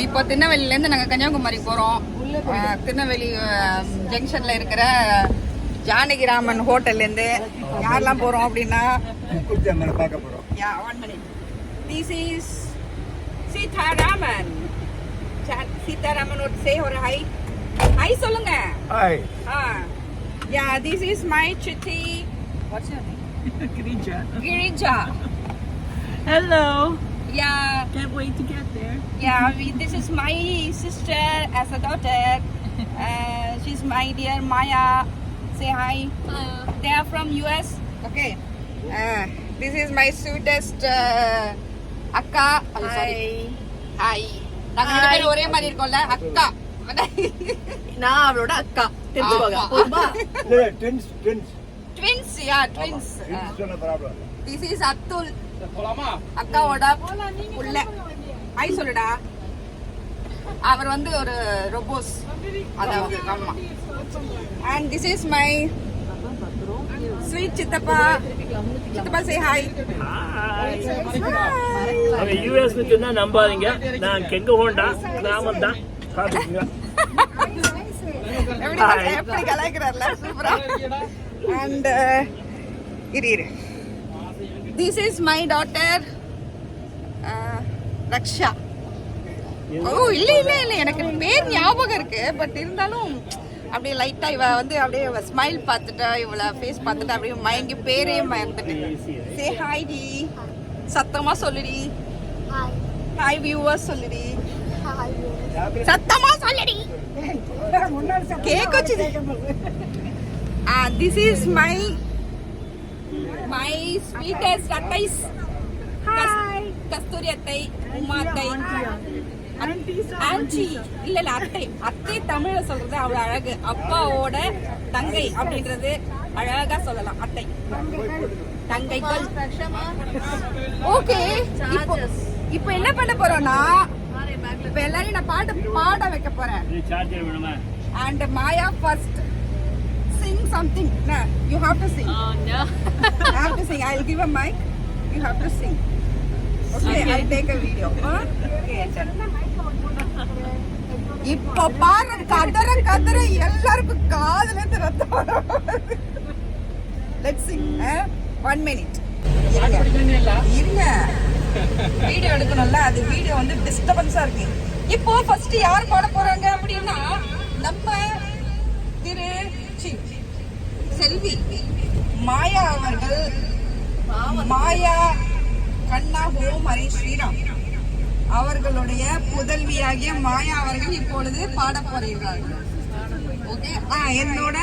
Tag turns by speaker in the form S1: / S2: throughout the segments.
S1: இப்போ திருநெல்வேலியிலேருந்து நாங்கள் கன்னியாகுமரி போகிறோம். திருநெல்வேலி ஜங்ஷனில் இருக்கிற ஜானகிராமன் ஹோட்டல்லேருந்து யாரெல்லாம் போகிறோம் அப்படின்னா
S2: பார்க்க போகிறோம்.
S1: யா 1 minute. This is Sitharaman. Sitharaman ஒரு சே ஒரு ஹை ஹை சொல்லுங்க.
S2: Hi.
S1: Yeah, this is my chitti. What's your name? Girija.
S3: Hello.
S1: Yeah.
S3: Can't wait to get there.
S1: Yeah, this is my sister as a daughter. She's my dear Maya. Say hi.
S4: Hello.
S1: They are from US. Okay. This is my sweetest akka.
S4: Hi.
S1: Hi. நாங்க ரெண்டு பேரும் ஒரே மாதிரி இருக்கோம்ல அக்கா.
S4: நான் அவளோட அக்கா. தெரிஞ்சுக்கோங்க. போதுமா?
S2: Twins.
S1: Twins, yeah, twins.
S2: No problem.
S1: This is Atul. அக்காவோட புள்ள. ஹாய் சொல்லுடா. அவர் வந்து ஒரு ரோபோஸ். அதாவது ஆமா. And this is my sweet சித்தப்பா. சித்தப்பா say hi.
S3: அவங்க யூஎஸ் சொன்னா நம்பாதீங்க. நான் கெங்க ஹோண்டா கிராமம் தான் பாத்துக்கங்க.
S1: எப்படி கலாய்க்கிறார்ல சூப்பரா. And இரு this is my daughter ரக்ஷா. ஓ இல்ல எனக்கு பேர் ஞாபகம் இருக்கு. பட் இருந்தாலும் அப்படியே லைட்டா இவ வந்து அப்படியே ஸ்மைல் பார்த்துட்டா இவள ஃபேஸ் பார்த்துட்டா அப்படியே மயங்கி பேரே மயந்துட்டு. Say hi D. சத்தமா சொல்லுடி.
S4: Hi.
S1: ஹாய் வியூவர்ஸ் சொல்லுடி.
S4: Hi.
S1: சத்தமா சொல்லுடி. கேக் வச்சுது. This is my sweetest attais. Hi. கஸ்தூரி அத்தை, உமா அத்தை, ஆன்டி. இல்ல அத்தை தமிழ்ல சொல்றது அவ்வளவு அழகு. அப்பாவோட தங்கை அப்படின்றது அழகா சொல்லலாம். அத்தை தங்கைகள். ஓகே, இப்போ என்ன பண்ண போறோம்னா இப்ப எல்லாரையும் நான் பாட வைக்க போறேன். And Maya first sing something. No, you have to sing.
S4: Oh no.
S1: I have to sing. I'll give a mic. You have to sing. Okay, I'll take a video. Okay. இப்போ பாரு கதற எல்லாருக்கும் காதுல இருந்து ரத்தம் வரும். Let's sing. 1 minute. இருங்க. Video எடுக்கணும்ல, அது வீடியோ வந்து டிஸ்டர்பன்ஸா இருக்கு. இப்போ ஃபர்ஸ்ட் யார் பாட போறாங்க அப்படின்னா நம்ம செல்வி மாயா அவர்கள். மாயா கண்ணா ஹோம் ஹரி ஸ்ரீராம் அவர்களுடைய புதல்வியாகிய மாயா அவர்கள் இப்பொழுது பாட போகிறார்கள். ஓகே, என்னோட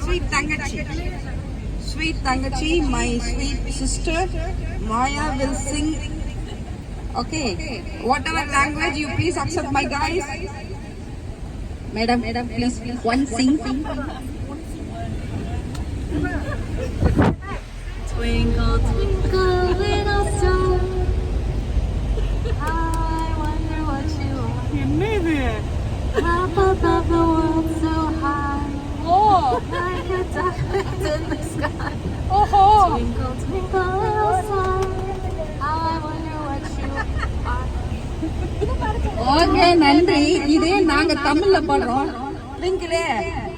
S1: ஸ்வீட் தங்கச்சி my sweet sister Maya will sing. Okay, whatever language you please accept my guys. Madam, please one sing.
S4: Twinkle, twinkle, little star. I wonder what you are. Up above the world so high.
S1: Oh,
S4: Like a diamond in the sky.
S1: oh.
S4: Twinkle, twinkle, little star. I wonder what you are.
S1: Okay, நன்றி. இதே நாங்க தமிழ்ல பாடுறோம். ட்விங்கிளே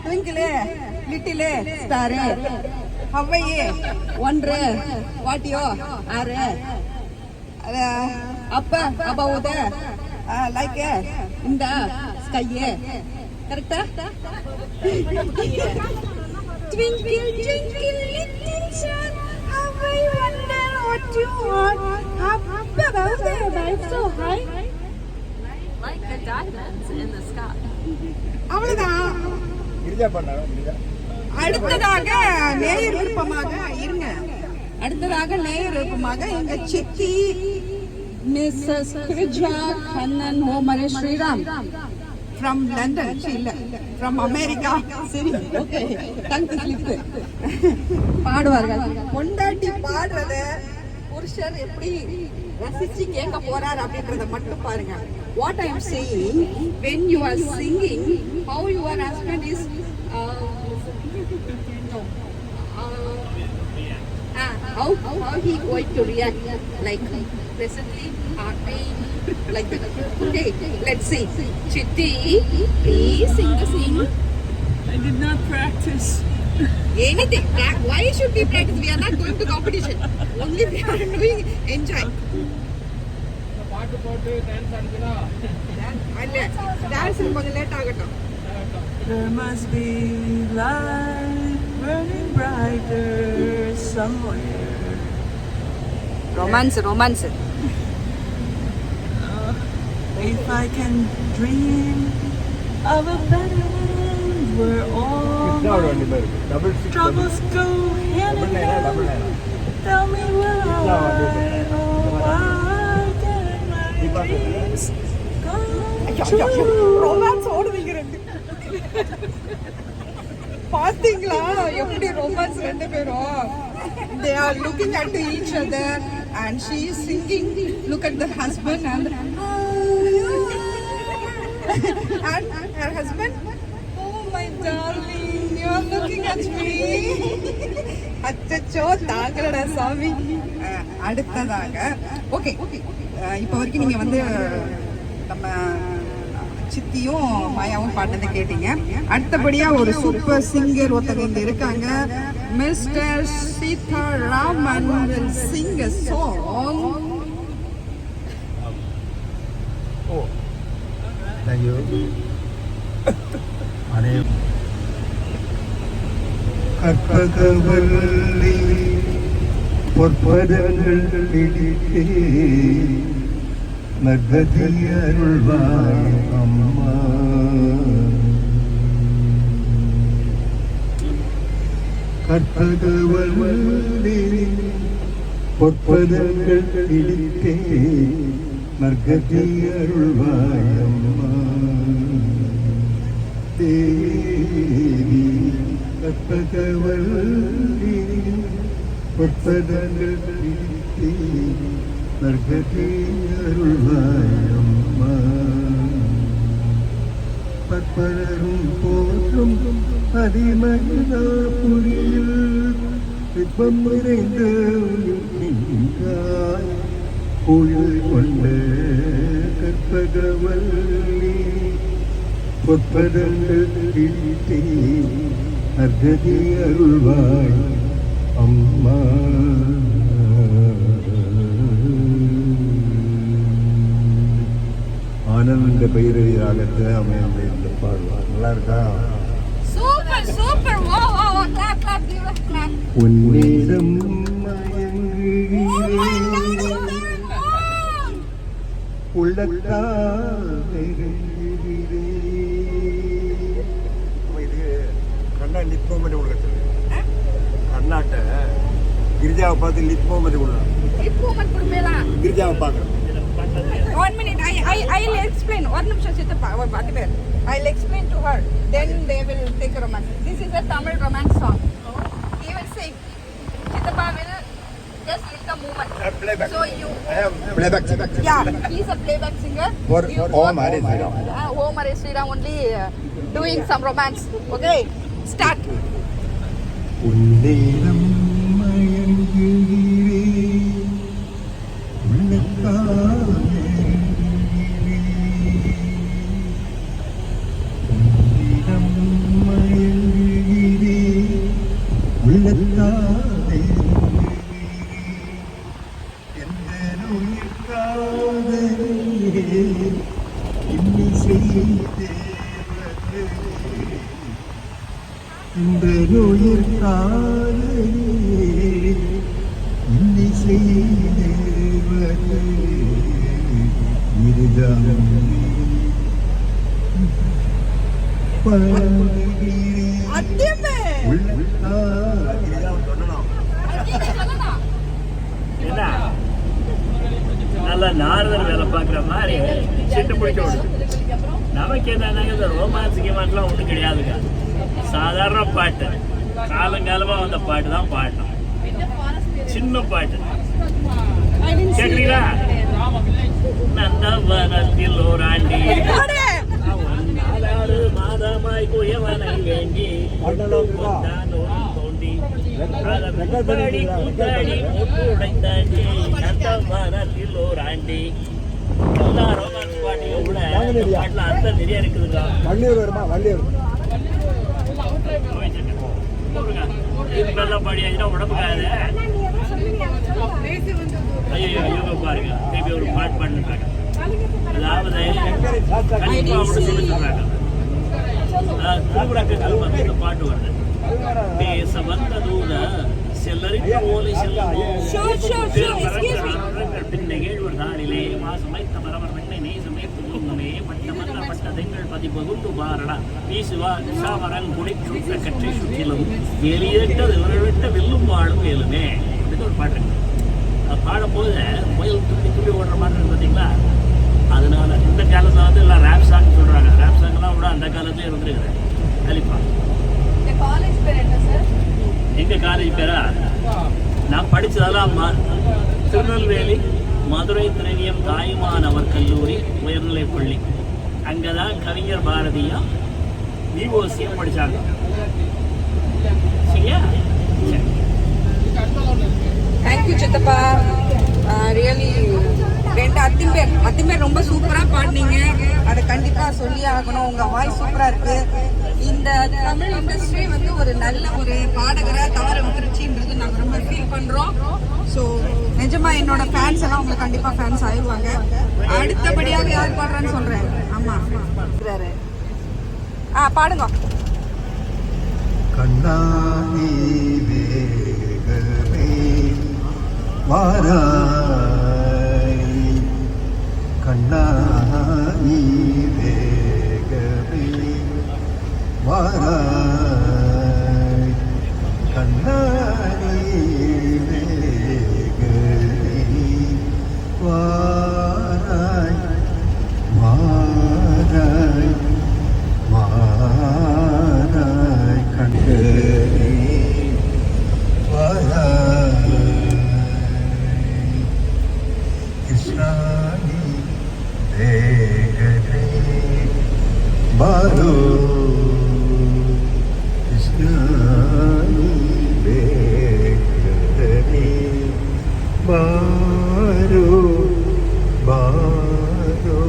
S1: ட்விங்கிளே லிட்டிலே star ஹவ்வையே ஒன்று வாட்டியோ ஆறு அப்ப அபவுத like இந்த ஸ்கையே. கரெக்டா? Twinkle, twinkle, little star, how I wonder what you are. Up above the night so high.
S4: Like the diamonds in the sky.
S1: அவ்வளவுதான். அடுத்ததாக நேயர் விருப்பமாக இருங்க. அடுத்ததாக நேயர் விருப்பமாக எங்க சித்தி மிஸ்ஸஸ் கிரிஜா கண்ணன் ஹோமரே ஸ்ரீராம் from London. இல்ல from America. சரி, ஓகே, டங் ஸ்லிப் பாடுவார்கள். கொண்டாட்டி பாடுறத புருஷர் எப்படி ரசிச்சு கேட்க போறார் அப்படின்றத மட்டும் பாருங்க. What I am saying, when you are singing, how your husband is how he going to react, like presently acting like that. Okay, let's see. Chitti, please sing the scene.
S4: I did not practice.
S1: Anything. Why should we practice? We are not going to competition. Only we are doing enjoy. Dance கொஞ்சம் late ஆகட்டும்.
S4: There must be light burning brighter somewhere.
S1: Romance.
S4: If I can dream of a better world where all
S2: கிருஷ்ணாவோட வண்டி மாதிரி இருக்கு. Double six
S4: troubles go hand in hand. Tell me why, oh why can't my dreams come true?
S1: Romance ஓடுவீங்க ரெண்டு. பாத்தீங்களா எப்படி romance ரெண்டு பேரும்? They are looking at each other and she is singing. Look at the husband and her husband. Oh my darling, you are looking at me. அச்சச்சோ தாங்களடா சாமி. அடுத்ததாக okay இப்போ வரைக்கும் நீங்க வந்து நம்ம சித்தியும் மாயாவும் பாட்டதை கேட்டீங்க. அடுத்தபடியா ஒரு சூப்பர் சிங்கர் ஒருத்தங்க இங்க இருக்காங்க. Mister Seetharaman will sing a song.
S2: Thank you. Karpagavalli பொற்பதங்கள் பிடித்தே நகதி அருள்வாய் அம்மா. கற்பகவல்லி பொற்பதங்கள் பிடித்தே நகதி அருள்வாய் அம்மா. தேவி கற்பகவல்லி பொற்பதங்கள் பிடித்தே நற்கதி அருள்வாய் அம்மா. பற்பலரும் போற்றும் அதிமகிழாபுரியில் சிற்பம் நிறைந்த உயிர்காய் கோயில் கொண்ட கற்பகவல்லி பொற்பதங்கள் பிடித்தே நற்கதி அருள்வாய் அம்மா. ஆனந்த பைரவி ராகத்தை அமைந்த இந்த பாடுவார். நல்லா இருக்கா?
S1: Super. Wow. Clap. Give a clap.
S2: உன்னிடம்
S1: Oh my
S2: மயங்குகிறேன்
S1: God.
S2: உள்ளத்தால் இது கண்ணா லிப் மூமெண்ட் கொடுக்க சொல்லு. கண்ணாட்ட கிரிஜாவை பார்த்து லிப் மூமெண்ட் கொடுக்கலாம்.
S1: Lip movement கொடுப்பேலா?
S2: கிரிஜாவை பார்க்கணும்.
S1: 1 minute. I'll explain. ஒரு நிமிஷம் சித்தப்பா. பாட்டு பேர். I'll explain to her. Then they will take a romance. This is a Tamil romance song. He will sing. Chittappa will just lead the movement.
S2: Playback.
S1: So you.
S2: I have playback.
S1: Yeah, he's a playback singer.
S2: For
S1: You
S2: Om Hare Sriram.
S1: Om Hare Sriram only doing some romance. Okay, start.
S2: உன்னிடம் மயங்குகிறேன் உள்ளத்தால் உன்னிடம் மயங்குகிறேன் உள்ளத்தால் எந்த நோயிற் காதலே இன்னிசை தேவதே. இந்த நோயிற் காதலே இன்னிசை தேவதே. இதுதான் பாடுகிறேன்
S1: அத்தியமே.
S2: உள்ளத்தால்.
S3: என்ன நல்லா நாரதர் வேலை பார்க்குற மாதிரி சிட்டு பிடிக்க விடுது. நமக்கு என்னன்னாங்க இந்த ரோமான்ஸ் கீமான்லாம் ஒன்றும் கிடையாதுங்க. சாதாரண பாட்டு, காலங்காலமாக வந்த பாட்டு தான் பாடணும். சின்ன பாட்டு கேட்குறீங்களா? நந்தவனத்தில் ஓராண்டி நாலாறு மாதமாய் குயவனை வேண்டி தோண்டி கூத்தாடி கூத்தாடி மூட்டு உடைந்தாண்டி அந்த மரத்தில் ஒரு ஆண்டி எல்லா ரோமான்ஸ் பாட்டையும் கூட பாட்டில் அர்த்தம் நிறைய இருக்குதுங்க.
S2: வள்ளியூர் வருமா? வள்ளியூர்
S3: இதுக்கெல்லாம் பாடி ஆச்சுன்னா உடம்புக்காது. ஐயோ இவங்க பாருங்க திருப்பி ஒரு பாட்டு பாடுறாங்க. அதாவது கண்டிப்பா அப்படின்னு சொல்லி சொல்றாங்க. திருவிழாக்கள் வந்து இந்த பாட்டு வருது. பேச வந்த தூத செல்லரிக்க ஓலை நிகழ்வு நாளிலே மாசமைத்த மரவர் வெண்ணை நேசமே புதுங்கமே பட்டமல்ல பட்டதைகள் பதிப்பதுண்டு பாரடா வீசுவா சாமரன் குடி சுட்ட கற்றை சுற்றிலும் எலியிட்ட விட்ட வெல்லும் வாழும் வேலுமே அப்படின்னு ஒரு பாட்டு இருக்கு. அது பாடும்போது புயல் துள்ளி துள்ளி ஓடுற மாதிரி இருக்கு பார்த்தீங்களா. அதனால இந்த காலத்தில் வந்து எல்லாம் ரேப் சாங் சொல்றாங்க. ரேப் சாங்லாம் கூட அந்த காலத்துல இருந்துருக்குது. கலிப்பா எங்க காலேஜ் பேரா நான் படிச்சதெல்லாம் திருநெல்வேலி மதுரை திரவியம் தாயுமானவர் கல்லூரி உயர்நிலைப் பள்ளி. அங்கதான் கவிஞர் பாரதியும் விஓசியும் படிச்சாங்க. சரியா?
S1: தேங்க்யூ சித்தப்பா. ரியலி ரெண்டு அத்திம்பேர் ரொம்ப சூப்பரா பாடினீங்க. அதை கண்டிப்பா சொல்லி ஆகணும். உங்க வாய்ஸ் சூப்பரா இருக்கு. இந்த தமிழ் இண்டஸ்ட்ரி வந்து ஒரு நல்ல ஒரு பாடகரை தவற விட்டுருச்சுன்றது நாங்கள் ரொம்ப ஃபீல் பண்றோம். ஸோ நிஜமா என்னோட ஃபேன்ஸ் எல்லாம் உங்களுக்கு கண்டிப்பா ஃபேன்ஸ் ஆயிடுவாங்க. அடுத்தபடியாக யார் பாடுறான்னு சொல்றேன். ஆமா பாடுங்க.
S2: கண்ணாடி வேகமே வாராய், கண்ணாடி வேகமே வாராய், கண்ணாடி வேகமே வாராய், வாராய், வாராய், கண்ணாடி வாராய், கிருஷ்ணானி வேகமே பாரோ, கிருஷ்ணானி வேகமே பாரோ, பாரோ,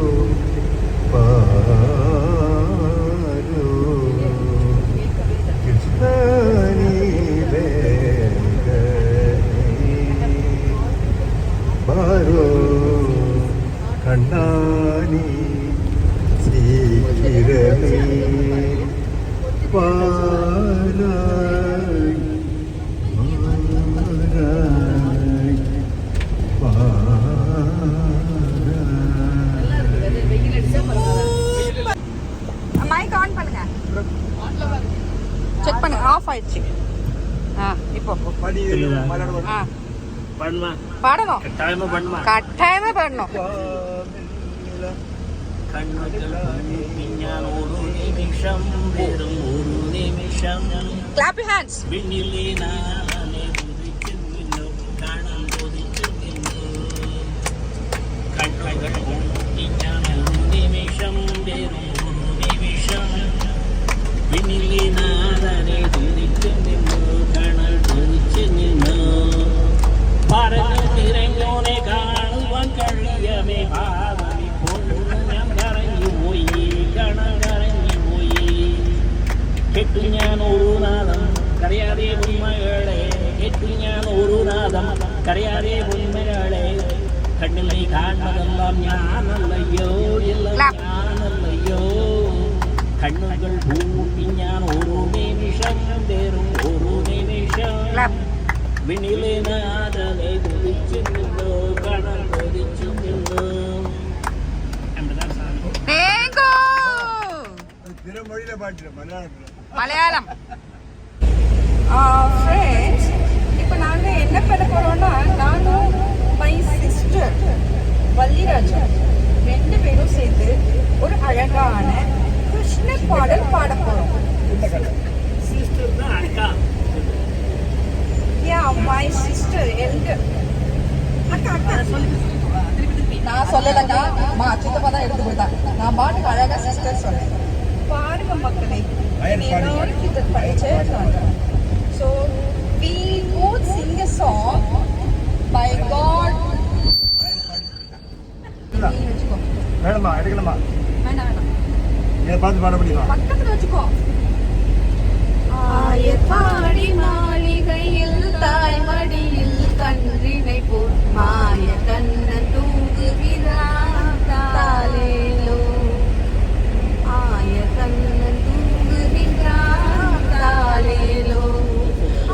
S2: பாரோ, கிருஷ்ணானி வேகமே பாரோ, கண்ணானி சீக்கிரமே பாராய், பாராய், பாராய்.
S1: மைக் ஆன் பண்ணுங்க. செக் பண்ணுங்க. ஆஃப் ஆயிடுச்சு. இப்போ
S3: பண்ணுமா
S1: பாடணும்.
S3: கட்டாயமா பண்ணுமா
S1: கட்டாயமா பாடணும்.
S3: ஒரு நிமிஷம் வெறும் ஒரு நிமிஷம்
S1: Clap your hands.
S3: விண்ணிலே நானே உதித்து நின்னோம் காணல் கொதித்து நின்னோம் கண்கள் ஒரு நிமிஷம் வெறும் ஒரு நிமிஷம் விண்ணிலே நானே உதித்து நின்னோம் காணல் கொதித்து நின்னோம் பறந்து திரையோனே காணுவான் கழியமே பாதவி பொண்ணு கரைஞ்சு போய் கணம் கரைஞ்சு போய் கெட்டு ஞான் ஒரு நாதம் கரையாதே உண்மைகளே கெட்டு ஞான் ஒரு நாதம் கரையாதே உண்மைகளே கண்ணிலை காண்பதெல்லாம் ஞானல்லையோ எல்லாம் ஞானல்லையோ கண்ணுகள் பூட்டி ஞான் ஒரு நிமிஷம் வெறும் ஒரு நிமிஷம் விண்ணிலே நாதனை கொதிச்சு நின்றோ கணம் கொதிச்சு நின்றோ.
S1: தேங்கோ
S2: பிற மொழியில பாட்டு
S1: மலையாளம். ஃப்ரெண்ட்ஸ், இப்போ நாங்கள் என்ன பண்ண போறோம்னா, நானும் மை சிஸ்டர் வள்ளிராஜா ரெண்டு பேரும் சேர்ந்து ஒரு அழகான கிருஷ்ண பாடல் பாட போறோம்.
S3: சிஸ்டர் தான் அக்கா.
S1: Yeah, my sister, elder. அக்கா நான் சொல்லலக்கா, சித்தப்பா தான் எடுத்து கொடுத்தா. நான் பாட்டுக்கு அழகா சிஸ்டர் சொன்னேன். பாருங்க மக்களே, எல்லாரும் கிட்ட படிச்சேன். So we both sing a song by God. நீ வச்சுக்கோ.
S2: வேணுமா எடுக்கணுமா
S1: வேண்டாம் வேண்டாம்.
S2: இதை பார்த்து பாட முடியுமா?
S1: பக்கத்துல வச்சுக்கோ. ஆயப்பாடி மாளிகையில் தாய்மடியில் கன்றினை போல் மாய கண்ணன் தூங்குகிறான் தாலேலோ. ஆய கண்ணன் தூங்குகிறான் தாலேலோ.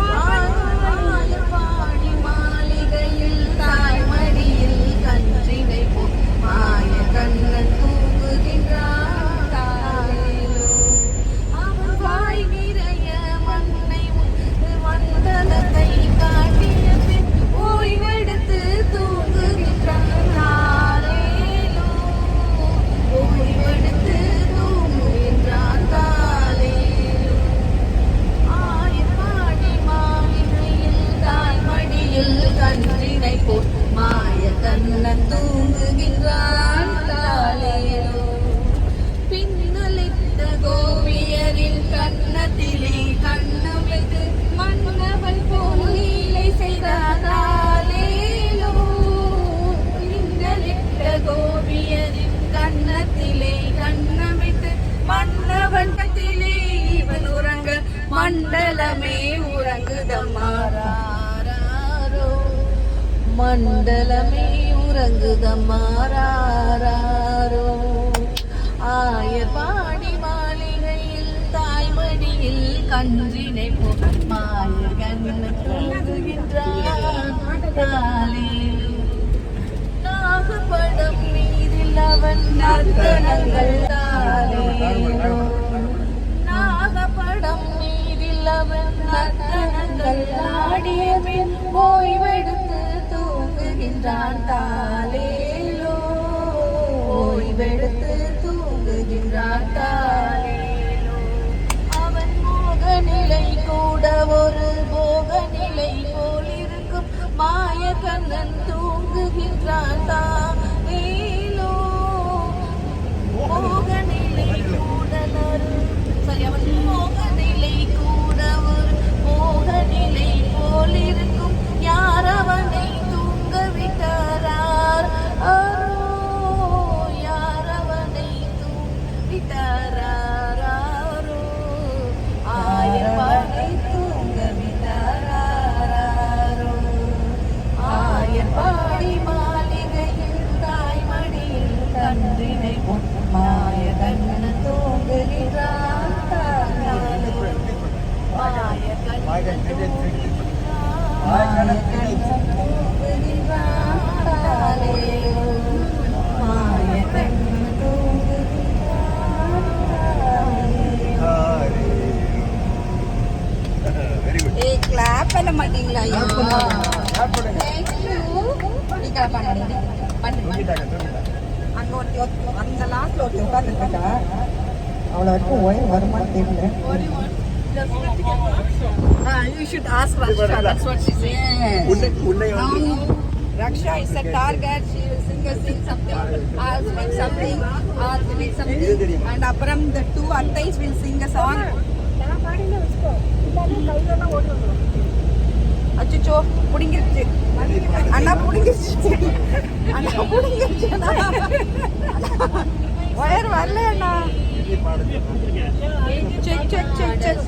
S1: ஆயப்பாடி மாளிகையில் தாய்மடியில் கன்றினை போல் மாய கண்ணன் தூங்குகின்றான் தாலேலோ. அவன் வாய் நிறைய மண்ணை மண்டலத்தை காட்டிய பின் ஓய்வெடுத்து தூங்குகின்றான் தாலேலோ. ஓய்வெடுத்து தூங்குகின்றான் தாலேலோ. ஆயப்பாடி மாளிகையில் தாய்மடியில் கன்றினை போல் மாய கண்ணன் தூங்குகின்றான் தாலேலோ. பின்னலிட்ட கோபியரின் கன்னத்திலே கண்ணமிட்டு மன்னவன் போல் லீலை செய்தாலேலோ. பின்னலிட்ட கோபியரின் கன்னத்திலே கண்ணமிட்டு மன்னவன் கத்திலே இவன் உறங்க மண்டலமே உறங்குதம்மாராரோ. மண்டலமே உறங்குதம்மாராரோ. ஆயப்பாடி மாளிகையில் தாய்மடியில் கன்றினை போல் மாய கண்ணன் தூங்குகின்றான் தாலேலோ. நாகப்படம் மீதில் அவன் நர்த்தனங்கள் தாலேலோ. நாகப்படம் மீதில் அவன் நர்த்தனங்கள் ஆடிய பின் ஓய்வெடுத்து தூங்குகின்றான் தாலேலோ. ஓய்வெடுத்து தூங்குகின்றான் தாலேலோ. அவன் மோக நிலை கூட ஒரு போக நிலை போல் இருக்கும் மாய கண்ணன் தூங்குகின்றான் தாலேலோ. மோக நிலை கூட சரி அவன் மோக நிலை கூட ஒரு மோக நிலை போல் இருக்கும் யார் அவனை தூங்க விட்டாரார் அரோ. யார் அவனை தூங்கிட்டாரோ. ஆயப்பாடி தூங்க விட்டாரோ. ஆயப்பாடி மாளிகையில் தாய்மடியில் கன்றினை போல் மாய கண்ணன் தூங்குகிறான் தாலேலோ. மாய கண்ணன் தூங்குகிறான் தாலேலோ. மாய கண்ணன் தூங்குகிறான் தாலேலோ.
S2: Very good.
S1: ஏய் கிளாப் பண்ண மாட்டீங்களா? ஐயா
S2: கிளாப் பண்ணுங்க.
S1: Thank you. நீ கிளாப் பண்ணாதீங்க. பண்ணு.
S2: தூக்கிட்டாங்க, தூக்கிட்டாங்க.
S1: அங்க ஒருத்தி அந்த லாஸ்ட்ல ஒருத்தி உட்கார்ந்துருக்கா.
S4: அவ்வளோ வரைக்கும் ஓய்வு வருமானு தெரியல.
S1: You should ask Raksha. That's what she said.
S2: உன்னை வந்து
S1: Raksha is a target. She will sing something. I'll make something. I'll make something. And அப்புறம் the two attais will sing a song. அச்சோ புடிங்கிருச்சு. அண்ணா புடிங்கிருச்சு. அண்ணா புடிங்கிருச்சு. ஒயர் வரல அண்ணா. Check check check check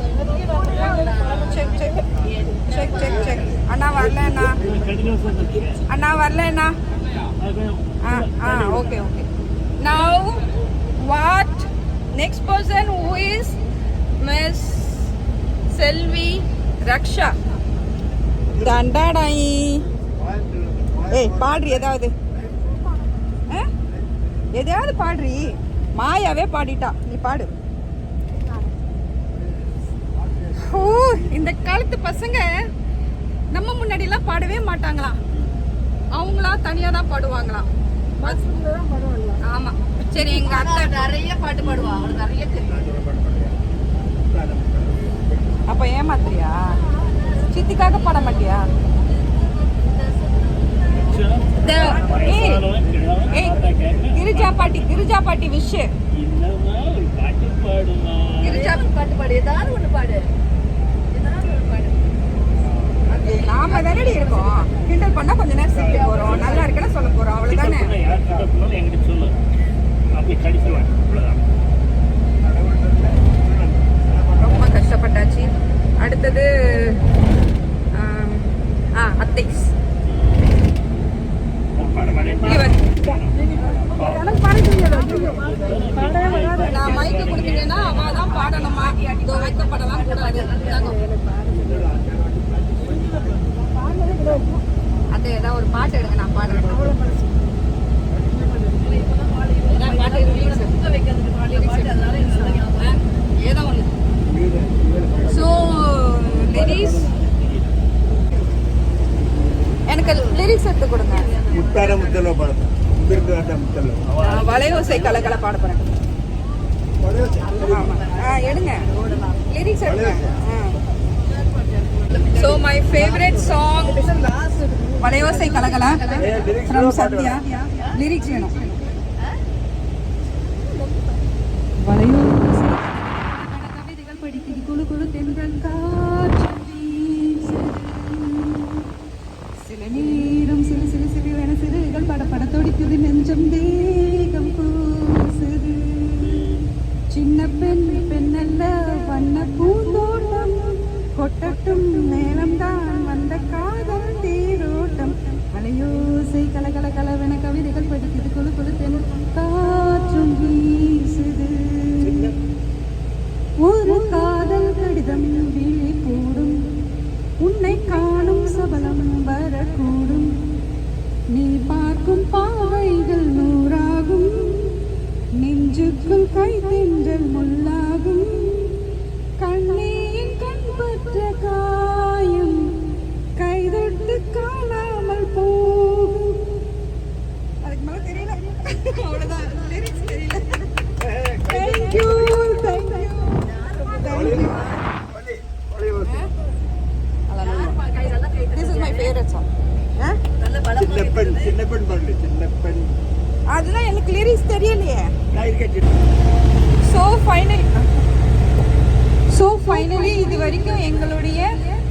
S1: check check check check check. அண்ணா வரல அண்ணா. அண்ணா வரல அண்ணா. Okay, okay. Now what? Next person who is Miss Selvi Raksha. டண்டாடாய். ஏய் பாடுறி ஏதாவது. எதையாவது பாடுறி. மாயாவே பாடிட்டா. நீ பாடு. ஓ இந்த காலத்து பசங்க நம்ம முன்னாடிலாம் பாடவே மாட்டாங்களாம். அவங்களா தனியா தான் பாடுவாங்களாம். ஆமா சரி எங்க அத்தை நிறைய பாட்டு பாடுவா. அவளுக்கு நிறைய தெரியும். அப்ப ஏமாத்திரியா? சித்திக்காக பாட மாட்டியா? கிரிஜா பாட்டி விஷ். கிரிஜா பாட்டு பாடு. ஏதாவது ஒண்ணு பாடு. நாம தானடி இருக்கோம். கிண்டல் பண்ணா கொஞ்ச நேரம் சிரிக்க போறோம், நல்லா இருக்குன்னு சொல்ல போறோம், அவ்வளவுதானே.
S3: யார்கிட்ட சொன்னாலும் என்கிட்ட சொல்லு, அப்படி கடிச்சிருவேன். அவ்வளவுதான்.
S1: ரொம்ப கஷ்டப்பட்டாச்சு. அடுத்தது அத்தைஸ். நான் மைக்கு கொடுத்துட்டேன்னா அவ தான் பாடணுமா, இதோ வைக்கப்படலாம் கூடாது. அது ஏதாவது ஒரு பாட்டு எடுங்க, நான் பாடுறேன். ஏதோ ஒன்று. ஸோ லேடிஸ், எனக்கு லிரிக்ஸ் எடுத்து கொடுங்க.
S2: முத்தார முத்தல்ல பாடுறேன். முத்திருக்காட்ட முத்தல்ல.
S1: வளையோசை கலகல பாட போறேன். எடுங்க லிரிக்ஸ் எடுங்க. ஸோ மை ஃபேவரட் சாங் வளையோசை கலகல ஃப்ரம் சத்யா. லிரிக்ஸ் வேணும். வளையோசை கவிதைகள் படிக்குது குழு குழு தென்றல் காற்று வீசுது. சில நேரம் சிறு சிறு சிறுவென சிறுகள் பட பட தொடிக்குது, நெஞ்சம் தேகம் பூசுது. சின்ன பெண் பெண்ணல்ல வண்ண பூந்தோட்டம், கொட்டட்டும் நேரம்தான் வந்த காதல் தேரோட்டம். வளையோசை கலகல கலவென கவிதைகள் படிக்குது குழு குழு தென்றல் காற்றும் வீசுது. ஒரு காதல் கடிதம் விழி போடும், உன்னை காணும் சபலம் வரக்கூடும். நீ பார்க்கும் பாவைகள் நூறாகும், நெஞ்சுக்குள் கை தென்றல் முள்ளாகும். கண்ணேன் கண் பற்ற காயம் கைதொட்டு காணாமல் போகும். அதுக்கு மேல தெரியல, அவ்வளவுதான். லிரிக்ஸ் தெரியல. Thank you thank you. This is my favorite song.
S2: சின்ன பெண் பாடல, சின்ன பெண்.
S1: அதுதான் எனக்கு லிரிக்ஸ் தெரியலையே.
S2: நான் இருக்கேன்.
S1: ஸோ ஃபைனலி இது வரைக்கும் எங்களுடைய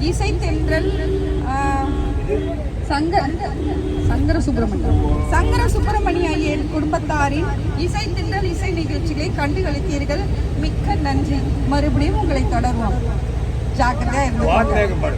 S1: இசை தென்றல் சங்கர சுப்பிரமணிய ஐயர் குடும்பத்தாரின் இசை தென்றல் இசை நிகழ்ச்சிகளை கண்டுகளித்தீர்கள். மிக்க நன்றி. மறுபடியும் உங்களை தொடர்வோம். ஜாக்கிரதையா இருந்து
S2: பாடு.